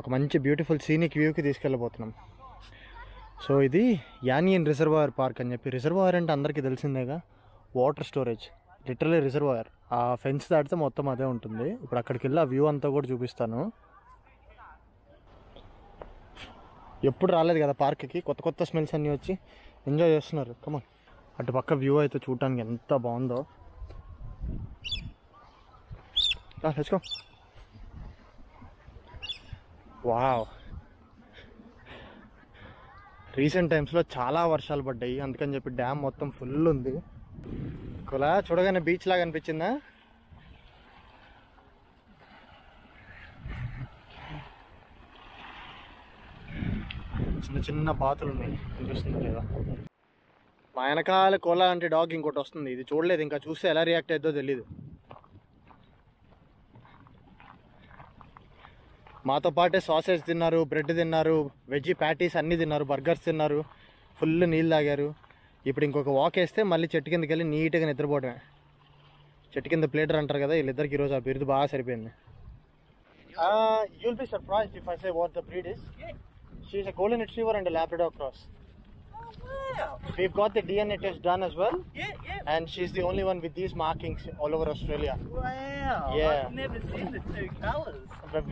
ఒక మంచి బ్యూటిఫుల్ సీనిక్ వ్యూకి తీసుకెళ్ళబోతున్నాం. సో ఇది యానియన్ రిజర్వాయర్ పార్క్ అని చెప్పి. రిజర్వాయర్ అంటే అందరికీ తెలిసిందేగా, వాటర్ స్టోరేజ్, లిటరలీ రిజర్వాయర్. ఆ ఫెన్స్ దాటితే మొత్తం అదే ఉంటుంది. ఇప్పుడు అక్కడికి వెళ్ళి ఆ వ్యూ అంతా కూడా చూపిస్తాను. ఎప్పుడు రాలేదు కదా పార్క్కి, కొత్త కొత్త స్మెల్స్ అన్నీ వచ్చి ఎంజాయ్ చేస్తున్నారు. కమాన్, అటు పక్క వ్యూ అయితే చూడటానికి ఎంత బాగుందో. Let's go. వావ్, రీసెంట్ టైమ్స్లో చాలా వర్షాలు పడ్డాయి, అందుకని చెప్పి డ్యామ్ మొత్తం ఫుల్ ఉంది. కొలా చూడగానే బీచ్ లాగా అనిపించిందా? చిన్న చిన్న బాతులు ఉన్నాయి, చూస్తుంది లేదా? మా వెనకాల కోలా అంటే డాగ్ ఇంకోటి వస్తుంది, ఇది చూడలేదు ఇంకా, చూస్తే ఎలా రియాక్ట్ అవుతుందో తెలీదు. మాతో పాటే సాసేజ్ తిన్నారు, బ్రెడ్ తిన్నారు, వెజ్ ప్యాటీస్ అన్నీ తిన్నారు, బర్గర్స్ తిన్నారు, ఫుల్ నీళ్ళు తాగారు. ఇప్పుడు ఇంకొక వాక్ వేస్తే మళ్ళీ చెట్టు కిందకి వెళ్ళి నీట్గా నిద్రపోవడమే. చెట్టు కింద ప్లేటర్ అంటారు కదా, వీళ్ళిద్దరికి ఈరోజు ఆ బిరుదు బాగా సరిపోయింది. You'll be surprised if I say what the breed is. She's a golden retriever and a Labrador cross.
Wow.
We've got the DNA test done as well.
Yeah.
And she's the only one with these markings all over Australia.
Wow.
Yeah.
I've never seen the two colours.
But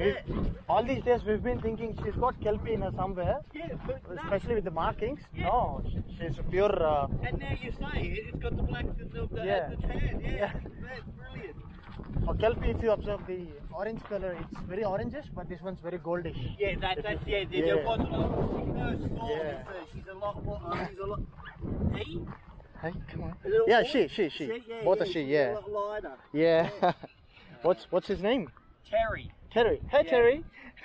all these days we've been thinking she's got Kelpie in her somewhere,
Yeah, but no.
especially with the markings.
Yeah.
No, she's a pure...
And now you say it's got the black and the
Yeah.
tan. Yeah.
Yeah.
That's brilliant.
For Kelpie, if you observe the orange color, it's very orangish, but this one's very goldish.
Yeah, that's
Yeah.
there wasn't a first thought
Yeah.
is that she's a lot more. She's a lot. Hey?
Hey, come on.
A little
Yeah,
more-
she.
See,
Both are she,
she's
yeah.
A lot lighter.
Yeah. What's his name?
Terry.
Terry. Hey,
Yeah.
Terry.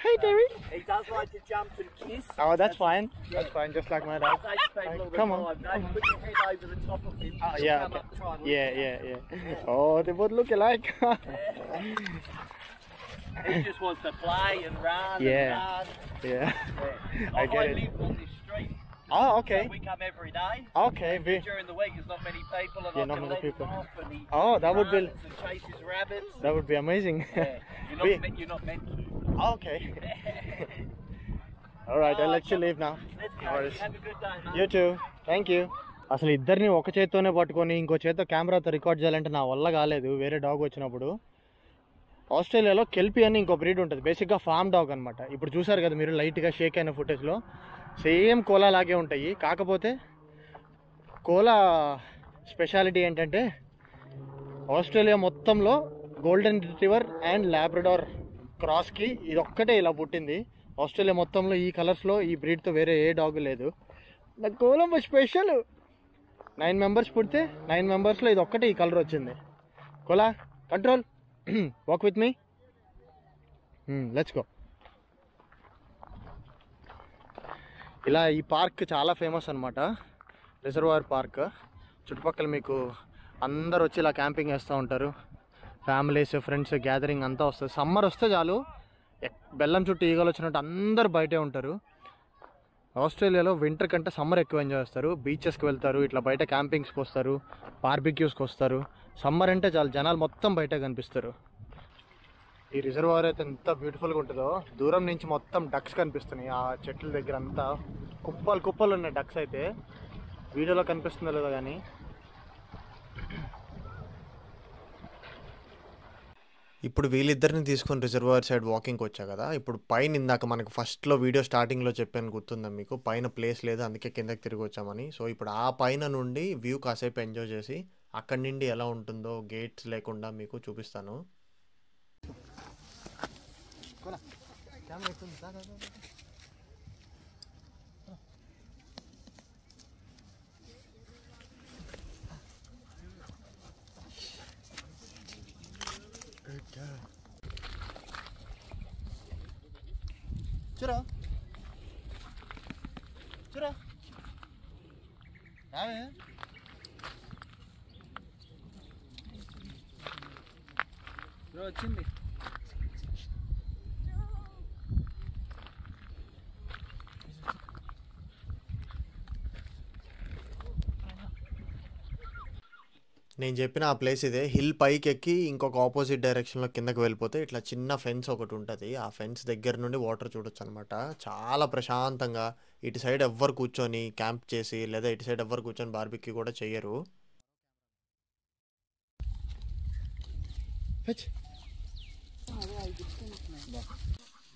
Hey, Terry.
He does like to jump and kiss.
Oh, that's fine. That's fine, just like my dog.
Takes people a little bit
Come on.
time. Don't put your head over the top of him. He'll
Yeah,
come
okay.
up, try and lick
Yeah. Oh, they both look alike.
He just wants to play and run
Yeah.
and run.
Yeah.
Yeah.
I get it.
live on this street.
Oh, okay.
So we come every day.
Okay.
During the week, there's not many people, and
Yeah,
I
not
can
many
let
people.
him off, and he
Oh, that would be-
runs and chases rabbits.
That would be amazing.
Yeah. You're not meant to.
Okay. All right, I'll let you leave now.
Let's
No
go.
worries.
Have a good day, mate.
You too. Thank you. అసలు ఇద్దరిని ఒక చేత్తోనే పట్టుకొని ఇంకో చేత్తో కెమెరాతో record చేయాలంటే నా వల్ల కాలేదు వేరే డాగ్ వచ్చినప్పుడు. ఆస్ట్రేలియాలో కెల్పీ అని ఇంకో బ్రీడ్ ఉంటుంది, బేసిక్గా ఫామ్ డాగ్ అనమాట. ఇప్పుడు చూసారు కదా మీరు లైట్గా షేక్ అయిన ఫుటేజ్లో, సేమ్ కోలా లాగే ఉంటాయి. కాకపోతే కోలా స్పెషాలిటీ ఏంటంటే ఆస్ట్రేలియా మొత్తంలో గోల్డెన్ రిట్రీవర్ అండ్ లాబ్రడార్ క్రాస్కి ఇదొక్కటే ఇలా పుట్టింది. ఆస్ట్రేలియా మొత్తంలో ఈ కలర్స్లో ఈ బ్రీడ్తో వేరే ఏ డాగ్ లేదు. నాకు కోలం స్పెషల్. 9 మెంబర్స్ పుడితే 9 మెంబర్స్లో ఇది ఒక్కటే ఈ కలర్ వచ్చింది. Cola control, walk with me, let's go. ఇలా ఈ పార్క్ చాలా ఫేమస్ అనమాట. Reservoir park. చుట్టుపక్కల మీకు అందరు వచ్చి ఇలా క్యాంపింగ్ వేస్తూ ఉంటారు. ఫ్యామిలీస్, ఫ్రెండ్స్ గ్యాదరింగ్ అంతా వస్తుంది. సమ్మర్ వస్తే చాలు బెల్లం చుట్టూ ఈగలు వచ్చినట్టు అందరు బయటే ఉంటారు. ఆస్ట్రేలియాలో వింటర్ కంటే సమ్మర్ ఎక్కువ ఎంజాయ్ చేస్తారు. బీచెస్కి వెళ్తారు, ఇట్లా బయట క్యాంపింగ్స్కి వస్తారు, బార్బిక్యూస్కి వస్తారు. సమ్మర్ అంటే చాలు జనాలు మొత్తం బయట కనిపిస్తారు. ఈ రిజర్వాయర్ అయితే ఎంత బ్యూటిఫుల్గా ఉంటుందో. దూరం నుంచి మొత్తం డక్స్ కనిపిస్తున్నాయి. ఆ చెట్ల దగ్గర అంతా కుప్పలు కుప్పలు ఉన్నాయి డక్స్. అయితే వీడియోలో కనిపిస్తుందో లేదో కానీ
ఇప్పుడు వీళ్ళిద్దరిని తీసుకొని రిజర్వాయర్ సైడ్ వాకింగ్కి వచ్చా కదా. ఇప్పుడు పైన ఇందాక మనకు ఫస్ట్లో వీడియో స్టార్టింగ్లో చెప్పాను, గుర్తుందా మీకు? పైన ప్లేస్ లేదు, అందుకే కిందకి తిరిగి వచ్చామని. సో ఇప్పుడు ఆ పైన నుండి వ్యూ కాసేపు ఎంజాయ్ చేసి అక్కడి నుండి ఎలా ఉంటుందో గేట్స్ లేకుండా మీకు చూపిస్తాను.
చూరా చూరా
వచ్చింది.
నేను చెప్పిన ఆ ప్లేస్ ఇదే. హిల్ పైకి ఎక్కి ఇంకొక ఆపోజిట్ డైరెక్షన్లో కిందకి వెళ్ళిపోతే ఇట్లా చిన్న ఫెన్స్ ఒకటి ఉంటుంది. ఆ ఫెన్స్ దగ్గర నుండి వాటర్ చూడొచ్చు అనమాట. చాలా ప్రశాంతంగా. ఇటు సైడ్ ఎవ్వరు కూర్చొని క్యాంప్ చేసి, లేదా ఇటు సైడ్ ఎవ్వరు కూర్చొని బార్బిక్యూ కూడా చెయ్యరు.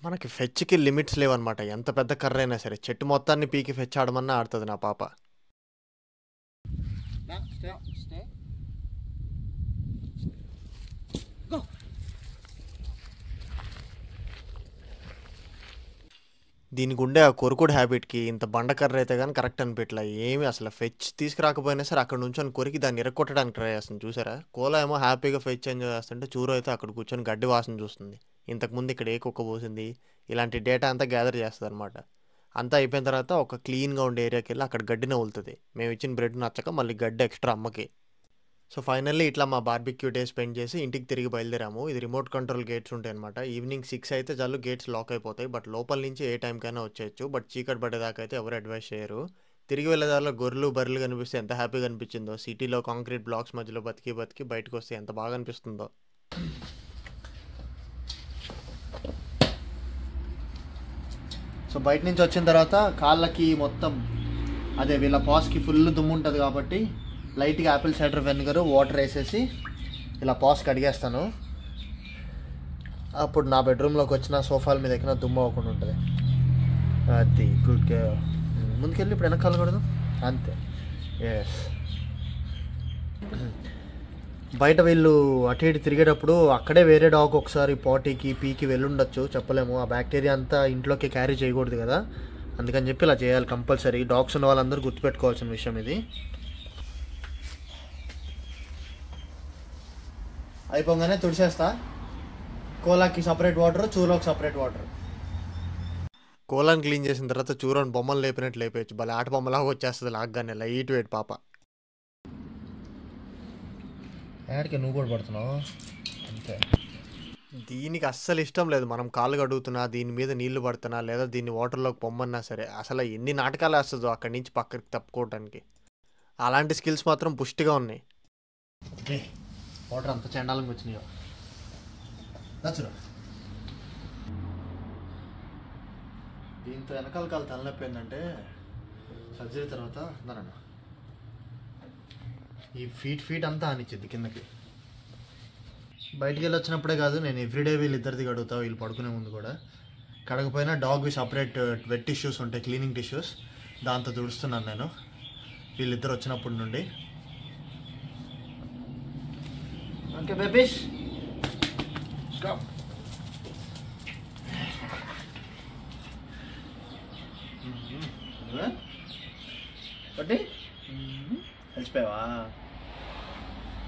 మనకి ఫెచ్కి లిమిట్స్ లేవన్నమాట. ఎంత పెద్ద కర్ర అయినా సరే చెట్టు మొత్తాన్ని పీకి ఫెచ్ ఆడమన్నా ఆడుతుంది నా పాప. దీనికి ఉండే ఆ కొరుకుడు హ్యాబిట్కి ఇంత బండకర్ర అయితే కానీ కరెక్ట్ అనిపించలే. ఏమి అసలు ఫెచ్ తీసుకురాకపోయినా సరే అక్కడ నుంచి కొరికి దాన్ని ఇరక్కొట్టడానికి ట్రై చేస్తుంది. చూసారా? కోలా ఏమో హ్యాపీగా ఫెచ్ ఎంజాయ్ చేస్తుంటే చూరు అయితే అక్కడ కూర్చొని గడ్డి వాసన చూస్తుంది. ఇంతకుముందు ఇక్కడ ఏ కుక్క పోసింది ఇలాంటి డేటా అంతా గ్యాదర్ చేస్తుంది అనమాట. అంతా అయిపోయిన తర్వాత ఒక క్లీన్గా ఉండే ఏరియాకి వెళ్ళి అక్కడ గడ్డి నవ్వులుతుంది. మేము ఇచ్చిన బ్రెడ్ నచ్చక మళ్ళీ గడ్డి ఎక్స్ట్రా అమ్మకి. సో ఫైనల్లీ ఇట్లా మా బార్బిక్యూ డే స్పెండ్ చేసి ఇంటికి తిరిగి బయలుదేరాము. ఇది రిమోట్ కంట్రోల్ గేట్స్ ఉంటాయి అనమాట. ఈవినింగ్ 6 అయితే చాలు గేట్స్ లాక్ అయిపోతాయి. బట్ లోపల నుంచి ఏ టైంకైనా వచ్చేయచ్చు. బట్ చీకటి పడేదాకా అయితే ఎవరు అడ్వైస్ చేయరు. తిరిగి వెళ్ళేదారిలో గొర్రెలు బర్రెలు కనిపిస్తే ఎంత హ్యాపీగా అనిపించిందో. సిటీలో కాంక్రీట్ బ్లాక్స్ మధ్యలో బతికి బతికి బయటకు వస్తే ఎంత బాగా అనిపిస్తుందో. సో బయట నుంచి వచ్చిన తర్వాత కాళ్ళకి మొత్తం అదే వీళ్ళ పాస్కి ఫుల్ దుమ్ము ఉంటుంది కాబట్టి లైట్గా యాపిల్ సైడర్ వెనిగర్ వాటర్ వేసేసి ఇలా పాస్ కడిగేస్తాను. అప్పుడు నా బెడ్రూమ్లోకి వచ్చిన సోఫాల మీద ఎక్కిన దుమ్ము అవ్వకుండా ఉంటుంది. అది గుడ్. ముందుకెళ్ళి ఇప్పుడు వెనకాలకూడదు అంతే. ఎస్. బయట వీళ్ళు అటు ఇటు తిరిగేటప్పుడు అక్కడే వేరే డాగ్ ఒకసారి పాటీకి పీకి వెళ్ళుండొచ్చు, చెప్పలేము. ఆ బ్యాక్టీరియా అంతా ఇంట్లోకి క్యారీ చేయకూడదు కదా, అందుకని చెప్పి ఇలా చేయాలి కంపల్సరీ. డాగ్స్ ఉన్న వాళ్ళందరూ గుర్తుపెట్టుకోవాల్సిన విషయం ఇది. అయిపోగానే తుడిచేస్తా. కోలాకి సపరేట్ వాటర్, చూలోకి సపరేట్ వాటర్. కోలాని క్లీన్ చేసిన తర్వాత చూరోని బొమ్మలు లేపినట్టు లేపేయచ్చు. భలే ఆట బొమ్మలాగా వచ్చేస్తుంది లాగ్గానే. లైట్ వెయిట్ పాప. యాడికి నువ్వు కూడా పడుతున్నావు అంతే. దీనికి అస్సలు ఇష్టం లేదు మనం కాళ్ళు కడుగుతున్నా, దీని మీద నీళ్లు పడుతున్నా, లేదా దీన్ని వాటర్లోకి పొమ్మన్నా సరే. అసలు ఎన్ని నాటకాలు వేస్తుందో అక్కడి నుంచి పక్కకి తప్పుకోవడానికి. అలాంటి స్కిల్స్ మాత్రం పుష్టిగా ఉన్నాయి. వాటర్ అంత చెండాలంగా వచ్చినాయో నచ్చురా. దీంతో వెనకాల కాలు తలనొప్పి ఏంటంటే సర్జరీ తర్వాత అందరన్న ఈ ఫీట్ అంతా అనిచ్చింది కిందకి. బయటికి వెళ్ళి వచ్చినప్పుడే కాదు, నేను ఎవ్రీడే వీళ్ళిద్దరిది కడుగుతా. వీళ్ళు పడుకునే ముందు కూడా కడగపోయినా డాగ్వి సపరేట్ వెట్ టిష్యూస్ ఉంటాయి, క్లీనింగ్ టిష్యూస్, దాంతో తుడుస్తున్నాను నేను వీళ్ళిద్దరు వచ్చినప్పటి నుండి. Okay babies come. ఒకటి అలసిపోయావా?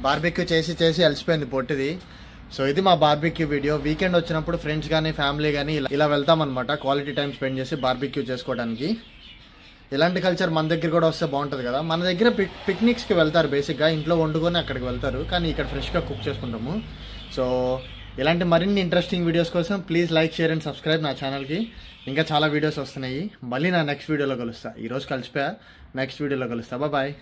బార్బిక్యూ చేసి చేసి అలసిపోయింది పొట్టిది. సో ఇది మా బార్బిక్యూ వీడియో. వీకెండ్ వచ్చినప్పుడు ఫ్రెండ్స్ కానీ ఫ్యామిలీ కానీ ఇలా వెళ్తామన్నమాట. క్వాలిటీ టైం స్పెండ్ చేసి బార్బిక్యూ చేసుకోవడానికి.
ఇలాంటి కల్చర్ మన దగ్గర కూడా వస్తే బాగుంటుంది కదా. మన దగ్గర పిక్నిక్స్కి వెళ్తారు బేసిక్గా, ఇంట్లో వండుకొని అక్కడికి వెళ్తారు, కానీ ఇక్కడ ఫ్రెష్గా కుక్ చేసుకుంటాము. సో ఇలాంటి మరిన్ని ఇంట్రెస్టింగ్ వీడియోస్ కోసం please like, share and subscribe నా ఛానల్కి. ఇంకా చాలా వీడియోస్ వస్తున్నాయి. మళ్ళీ నా నెక్స్ట్ వీడియోలో కలుస్తా. ఈరోజు కలిసిపోయా, నెక్స్ట్ వీడియోలో కలుస్తా. బాయ్.